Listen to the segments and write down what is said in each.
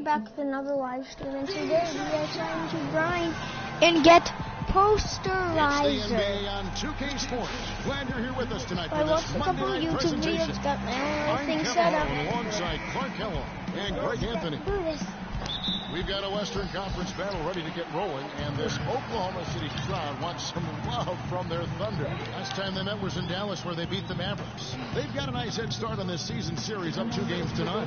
back with another live stream, and today we are trying to grind and get posterizer. It's the NBA on 2K Sports. Glad you're here with us tonight I for watched this a couple Monday of night YouTube presentation. videos, got everything I'm set up. Kevin alongside Clark Kellogg and Greg Anthony. Do this. We've got a Western Conference battle ready to get rolling, and this Oklahoma City crowd wants some love from their Thunder. Last time they met was in Dallas, where they beat the Mavericks. They've got a nice head start on this season series, up 2 games to none.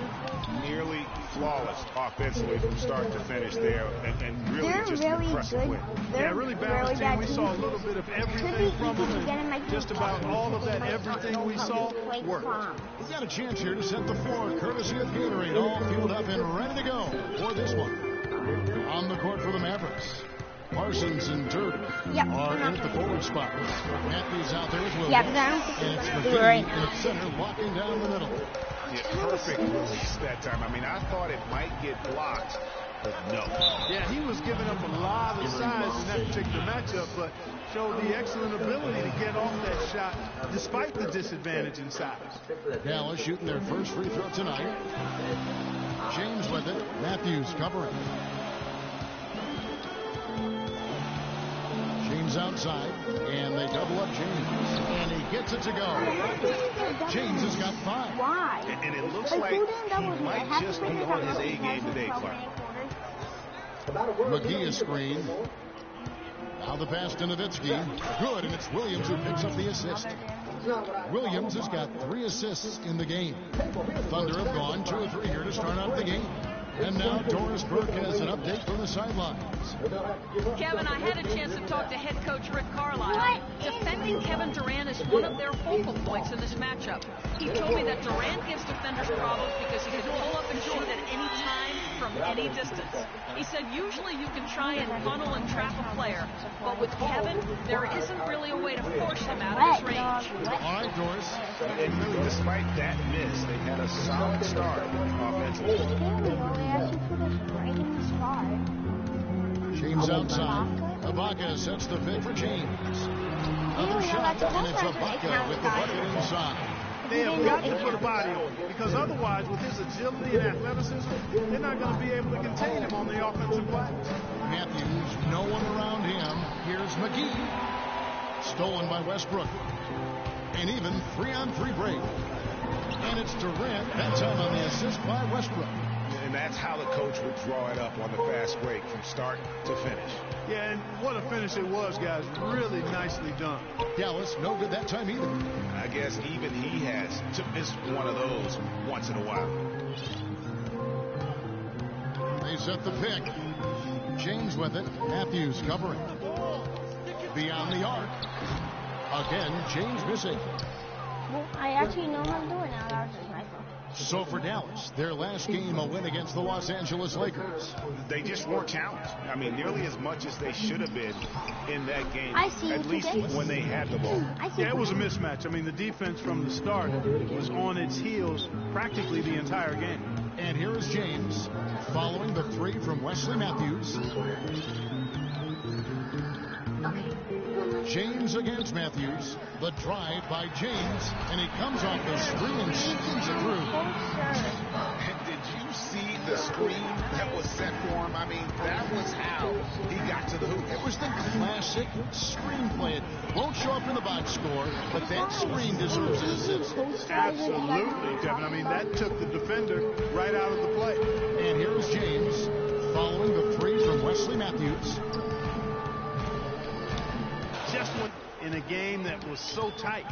Nearly flawless offensively from start to finish there, and really They're just really an impressive good. win. They're really balanced team. We saw a little bit of everything from them, and just about all of that everything we saw worked. We've got a chance here to set the floor, courtesy of Gatorade, all fueled up and ready to go for this one. On the court for the Mavericks, Parsons and Dirk are in at the forward spot. Matthews out there as well. Yeah, but I don't think and it's he's going to do it right now. at center, locking down the middle. Yeah, perfect release that time. I mean, I thought it might get blocked, but no. Yeah, he was giving up a lot of size in that particular matchup, but showed the excellent ability to get off that shot despite the disadvantage in size. Dallas shooting their first free throw tonight. James with it. Matthews covering. James outside, and they double up James, and he gets it to go. James has got 5. Why? And it looks like he might just be on his A game today, Clark. McGee is screened. Now the pass to Nowitzki. Good, and it's Williams who picks up the assist. Williams has got 3 assists in the game. Thunder have gone 2 or 3 here to start out the game. And now Doris Burke has an update from the sidelines. Kevin, I had a chance to talk to head coach Rick Carlisle. Defending Kevin Durant is one of their focal points in this matchup. He told me that Durant gives defenders problems because he can pull up and shoot at any time from any distance. He said usually you can try and funnel and trap a player, but with Kevin, there isn't really a way to force him out of his range. All right, Doris. And really, despite that miss, they had a solid start offensively. James outside. Ibaka sets the pick for James. Another shot, and it's Ibaka with the bucket inside. They have got to put a body on him, because otherwise, with his agility and athleticism, they're not going to be able to contain him on the offensive glass. Matthews, no one around him. Here's McGee. Stolen by Westbrook. And even 3-on-3 break. And it's Durant, that time on the assist by Westbrook. And that's how the coach would draw it up on the fast break from start to finish. Yeah, and what a finish it was, guys. Really nicely done. Dallas, no good that time either. I guess even he has to miss one of those once in a while. They set the pick. James with it. Matthews covering. Beyond the arc. Again, James missing. Well, I actually know how to do it now. That was just my fault. So for Dallas, their last game a win against the Los Angeles Lakers. They just weren't challenged. I mean, nearly as much as they should have been in that game. I see at least when they had the ball. Yeah, it was a mismatch. I mean, the defense from the start was on its heels practically the entire game. And here is James following the 3 from Wesley Matthews. James against Matthews. The drive by James, and he comes off the screen and skins it through. And did you see the screen that was set for him? I mean, that was how he got to the hoop. It was the classic screenplay. It won't show up in the box score, but that screen deserves an assist. Absolutely, Kevin. I mean, that took the defender right out of the play. And here's James following the 3 from Wesley Matthews. Just went in a game that was so tight.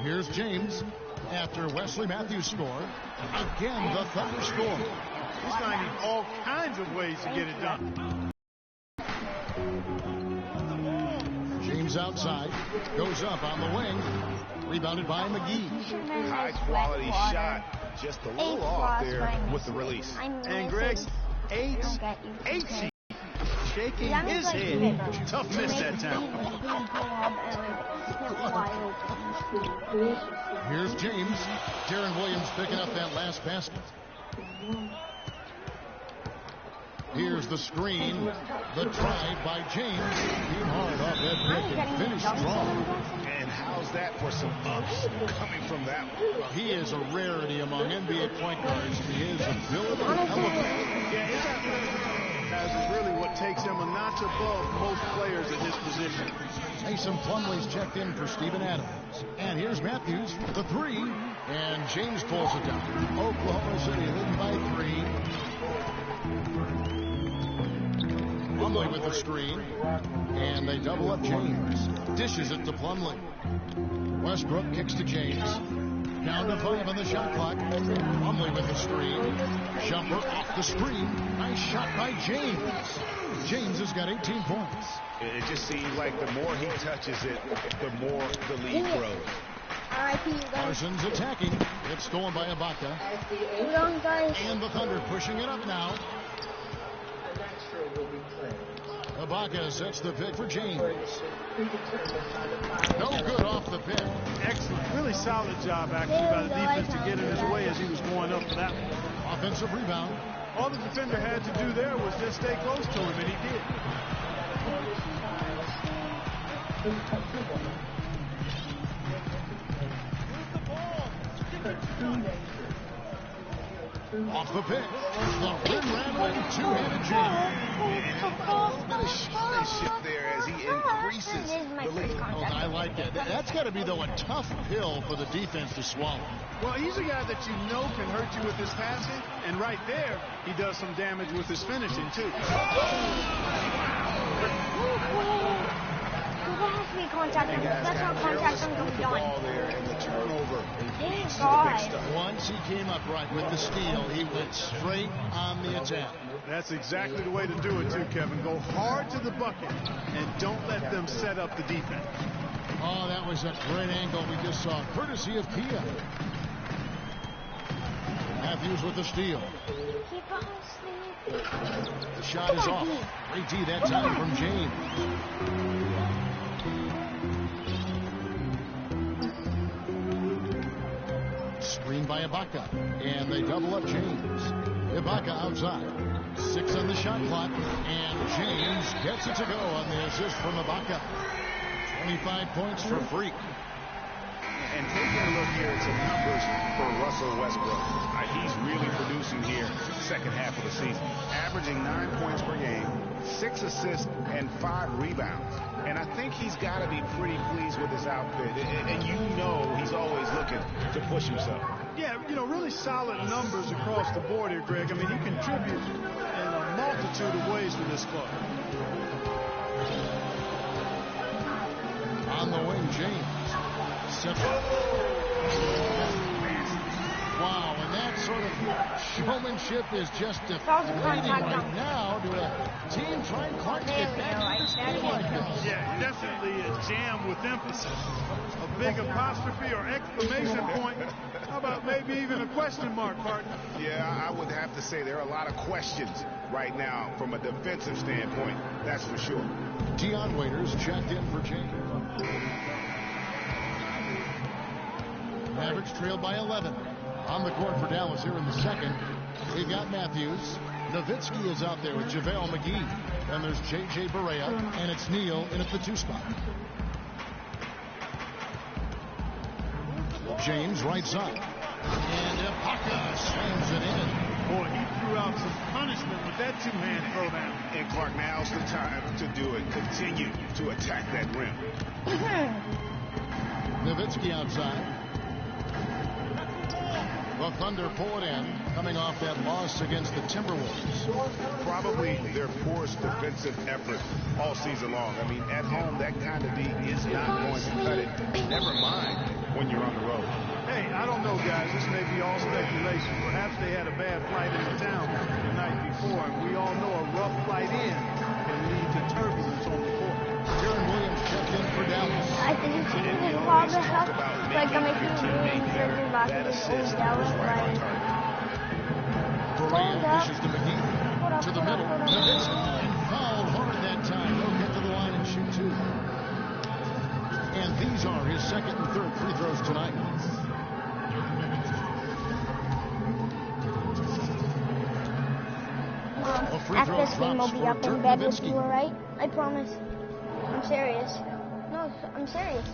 Here's James after Wesley Matthews score. Again, the Thunder score. He's finding all kinds of ways to get it done. James outside, goes up on the wing, rebounded by McGee. High quality shot, just a little off there with the release. And Greg, H shaking his head. Tough miss that time. Here's James. Darren Williams picking up that last basket. Here's the screen. The drive by James. Being hard off that pick and finish strong. And how's that for some ups coming from that one? He is a rarity among NBA point guards. His ability to elevate. Yeah, it's takes him a notch above most players in his position. Mason Plumlee's checked in for Steven Adams. And here's Matthews for the three. And James pulls it down. Oklahoma City leading by 3. Plumlee with the screen. And they double up James. Dishes it to Plumlee. Westbrook kicks to James. Down to 5 on the shot clock. Plumlee with the screen. Jumper off the screen. Nice shot by James. James has got 18 points. It just seems like the more he touches it, the more the lead grows. Parsons attacking. It's stolen by Ibaka. And the Thunder pushing it up now. Ibaka sets the pick for James. No good off the pick. Excellent. Really solid job, actually, by the defense to get in his way as he was going up for that one. Offensive rebound. All the defender had to do there was just stay close to him, and he did. Off the pick. The rim-rattling two-handed jam. A little bit of showmanship there as he increases the lead. Oh, I like that. That's got to be, though, a tough pill for the defense to swallow. Well, he's a guy that you know can hurt you with his passing, and right there, he does some damage with his finishing, too. There has to be contact. That's how contact can be done. Once he came up right with the steal, he went straight on the attack. That's exactly the way to do it, too, Kevin. Go hard to the bucket, and don't let them set up the defense. Oh, that was a great angle we just saw, courtesy of Kia. Matthews with the steal. The shot is off. Great D that time from James. Screen by Ibaka. And they double up James. Ibaka outside. 6 on the shot clock. And James gets it to go on the assist from Ibaka. 25 points for Freak. And taking a look here at some numbers for Russell Westbrook. He's really producing here second half of the season. Averaging 9 points per game, 6 assists, and 5 rebounds. And I think he's got to be pretty pleased with his outfit. And you know he's always looking to push himself. Yeah, you know, really solid numbers across the board here, Greg. I mean, he contributes in a multitude of ways for this club. On the wing, James. Wow, and that sort of showmanship is just deflating right now to a team trying Clark to get back to this game like this. Yeah, definitely a jam with emphasis. A big apostrophe or exclamation point. How about maybe even a question mark, partner? Yeah, I would have to say there are a lot of questions right now from a defensive standpoint. That's for sure. Dion Waiters checked in for James. Mavericks trailed by 11. On the court for Dallas here in the second. We've got Matthews. Nowitzki is out there with JaVale McGee. Then there's J.J. Barea. And it's Neal in at the 2 spot. James right side. And Ibaka slams it in. Boy, he threw out some punishment with that two-hand throwdown. And Clark, now's the time to do it. Continue to attack that rim. Nowitzki outside. The Thunder pull it in, coming off that loss against the Timberwolves. Probably their poorest defensive effort all season long. I mean, at home, that kind of D is not going to cut it. Never mind when you're on the road. Hey, I don't know, guys. This may be all speculation. Perhaps they had a bad flight into town the night before, and we all know a rough flight in can lead to turbulence on the court. Jaron Williams checked in for Dallas. I think it's his father helped. Like, I'm making really drinking back in Dallas, like, Durant dishes to McGee. To the middle. Nowitzki, and fouled hard that time. He'll get to the line and shoot 2. And these are his second and third free throws tonight. After this game, I'll be up in bed with you, alright? I promise. I'm serious. No, I'm serious.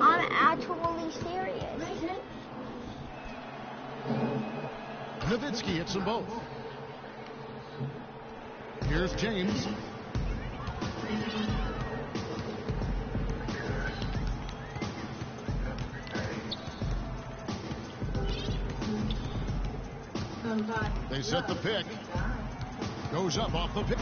I'm actually serious. Nowitzki hits them both. Here's Here's James. They set the pick. Goes up off the pick.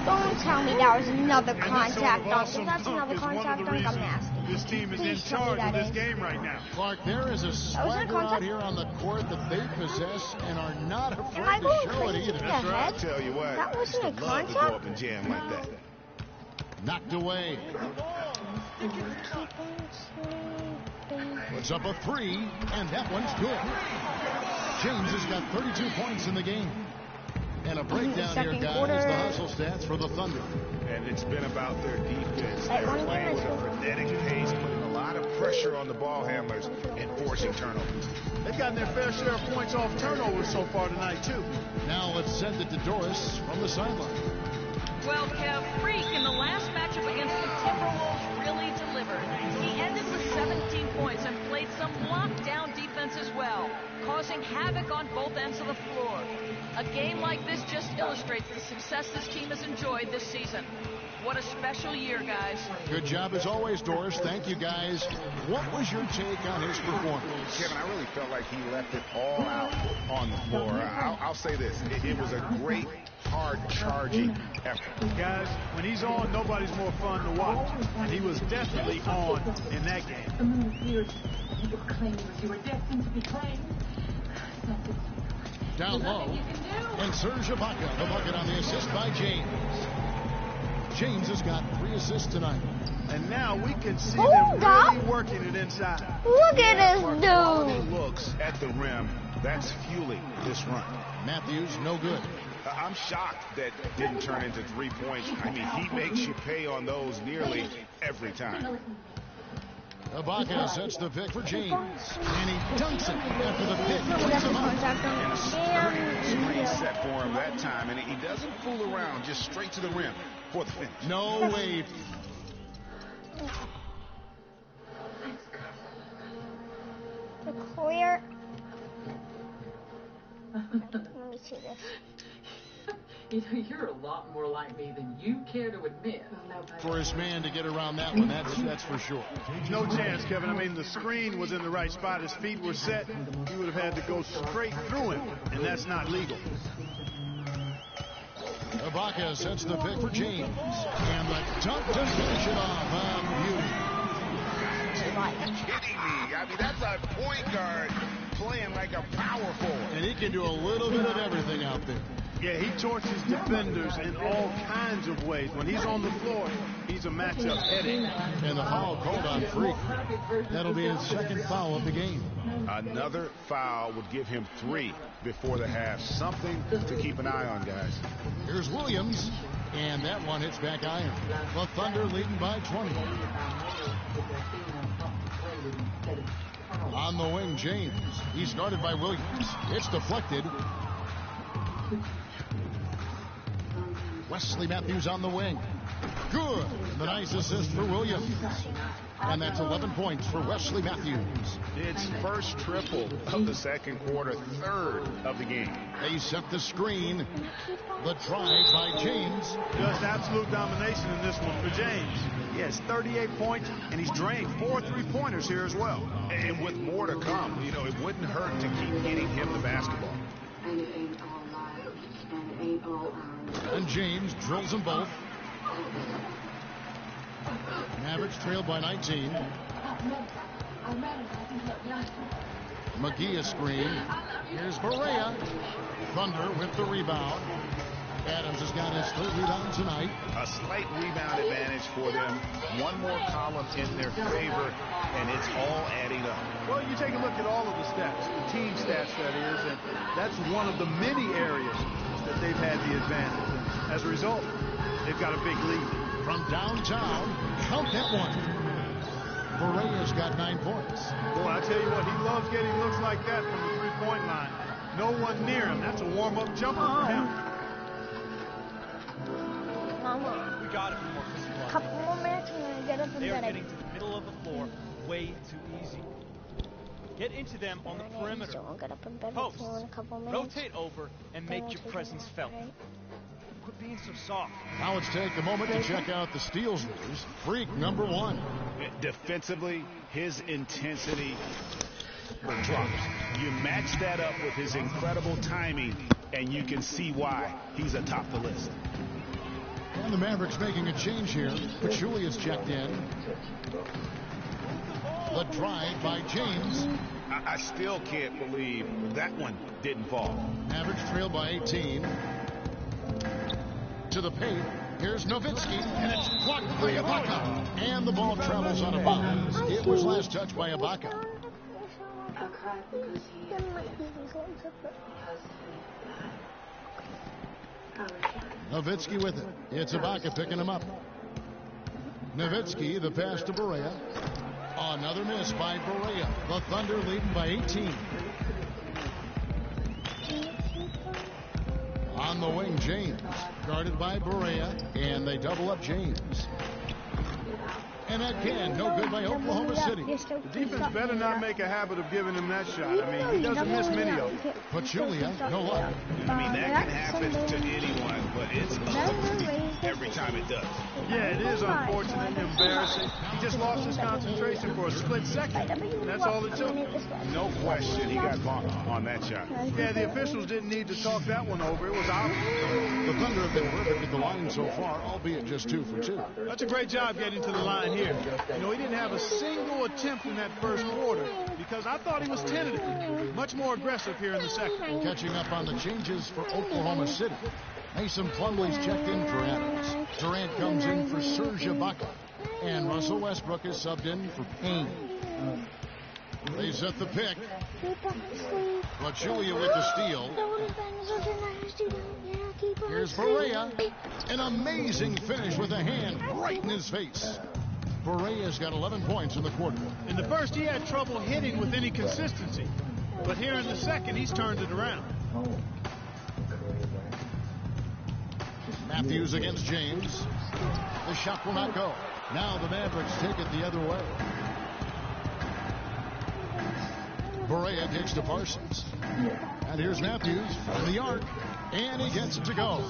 Don't tell me that was another contact dunk. If that's another contact dunk, I'm nasty. This team is Please in tell me charge of that this is. game right now. Clark, there is a swagger out here on the court that they possess and are not Am I afraid to going show it crazy either. in the head? Tell you what, That wasn't a I used to love to go contact? up and jam like that. Knocked away. Puts up a three, and that one's good. James has got 32 points in the game. And a breakdown here, Second guys, quarter. the hustle stats for the Thunder. And it's been about their defense. Hey, They're one playing game with a is- frenetic pace, putting a lot of pressure on the ball handlers and forcing turnovers. They've gotten their fair share of points off turnovers so far tonight, too. Now let's send it to Doris from the sideline. Well, Kev, Freak in the last matchup against the Timberwolves really delivered. He ended with 17 points and played some lockdown defense as well, causing havoc on both ends of the floor. A game like this just illustrates the success this team has enjoyed this season. What a special year, guys. Good job as always, Doris. Thank you, guys. What was your take on his performance? Kevin, I really felt like he left it all out on the floor. I'll say this. It was a great, hard-charging effort. Guys, when he's on, nobody's more fun to watch. And he was definitely on in that game. The moon appeared. You were claimed as you were destined to be claimed. Down low. And Serge Ibaka, the bucket on the assist by James. James has got 3 assists tonight. And now we can see Hold them really up. working it inside. Look at this Quality dude. looks at the rim. That's fueling this run. Matthews, no good. I'm shocked that didn't turn into 3 points. I mean, he makes you pay on those nearly every time. Ibaka sets the pick for James. And he dunks it after the pick. No, Puts that's a him up. contact And a dunk. screen Damn. set for him that time, and he doesn't fool around, just straight to the rim for the finish. No way. The clear. Let me see this. You know, you're a lot more like me than you care to admit. For his man to get around that one, that's for sure. No chance, Kevin. I mean, the screen was in the right spot. His feet were set. He would have had to go straight through him, and that's not legal. Ibaka sets the pick for James. And the dunk to finish it off. Beauty. Are you kidding me? I mean, that's a point guard playing like a power forward. And he can do a little bit of everything out there. Yeah, he torches defenders in all kinds of ways. When he's on the floor, he's a matchup headache. And the foul called on Freak. That'll be his second foul of the game. Another foul would give him 3 before the half. Something to keep an eye on, guys. Here's Williams. And that one hits back iron. The Thunder leading by 20. On the wing, James. He's guarded by Williams. It's deflected. Wesley Matthews on the wing. Good. The nice assist for Williams. And that's 11 points for Wesley Matthews. It's first triple of the second quarter, third of the game. They set the screen. The drive by James. Just absolute domination in this one for James. He has 38 points, and he's drained 4 3-pointers here as well. And with more to come, you know, it wouldn't hurt to keep getting him the basketball. And it ain't all lives, and it ain't all ours. And James drills them both. Mavericks trailed by 19. McGee a screen. Here's Barea. Thunder with the rebound. Adams has got his 3rd rebound tonight. A slight rebound advantage for them. One more column in their favor, and it's all adding up. Well, you take a look at all of the stats, the team stats, that is, and that's one of the many areas that they've had the advantage. And as a result, they've got a big lead. From downtown, count that one. Barea's got 9 points. Boy, I tell you what, he loves getting looks like that from the 3-point line. No one near him. That's a warm-up jumper for him. Mama. We got it for more Chrissy A couple more minutes and we're gonna get up and They are get getting it. to the middle of the floor way too easy. Get into them on the perimeter. Someone got up in bed Post. with me in a couple minutes. Rotate over and make your presence felt. Right? Quit being so soft. Now let's take a moment to check out the steals leaders. Freak number 1. Defensively, his intensity drops. You match that up with his incredible timing, and you can see why he's atop the list. And the Mavericks making a change here. Pachulia's checked in. The drive by James. I still can't believe that one didn't fall. Mavericks trail by 18. To the paint. Here's Nowitzki, and it's blocked by Ibaka. And the ball travels on a bounce. It was last touched by Ibaka. Nowitzki with it. It's Ibaka picking him up. Nowitzki, the pass to Barea. Another miss by Barea. The Thunder leading by 18. On the wing, James. Guarded by Barea, and they double up James. And again, no good by Oklahoma City. The defense better not make a habit of giving him that shot. I mean, he doesn't miss many of them. Pachulia, no luck. I mean, that can happen to anyone, but it's ugly every time it does. Yeah, it is unfortunate and embarrassing. He just lost his concentration for a split second. And that's all it took. No question he got bumped on that shot. Yeah, the officials didn't need to talk that one over. It was obvious. The Thunder have been perfect at the line so far, albeit just 2 for 2. That's a great job getting to the line here. You know, he didn't have a single attempt in that first quarter because I thought he was tentative. Much more aggressive here in the second. Catching up on the changes for Oklahoma City. Mason Plumlee's checked in for Adams. Durant comes in for Serge Ibaka. And Russell Westbrook is subbed in for Payne. They set the pick. Pachulia with the steal. Here's Barea. An amazing finish with a hand right in his face. Barea's got 11 points in the quarter. In the first, he had trouble hitting with any consistency. But here in the second, he's turned it around. Matthews against James. The shot will not go. Now the Mavericks take it the other way. Barea takes to Parsons. And here's Matthews from the arc. And he gets it to go.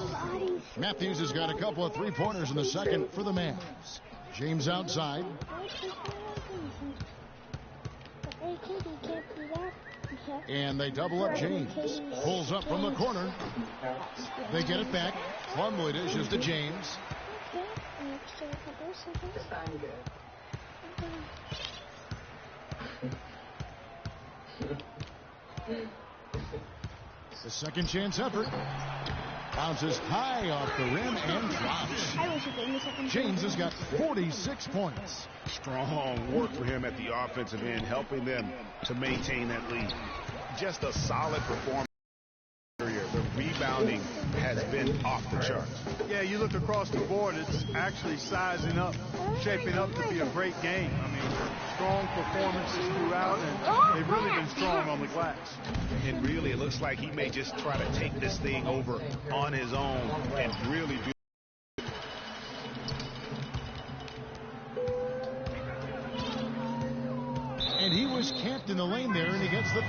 Matthews has got a couple of three-pointers in the second for the Mavs. James outside. And they double up James. Pulls up from the corner. They get it back. Plumlee dishes to James. The second chance effort. Bounces high off the rim and drops. James has got 46 points. Strong work for him at the offensive end, helping them to maintain that lead. Just a solid performance. The rebounding has been off the charts. Yeah, you look across the board, it's actually sizing up, shaping up to be a great game. I mean, strong performances throughout, and they've really been strong on the glass. And really, it looks like he may just try to take this thing over on his own and really do. And he was camped in the lane there, and he gets the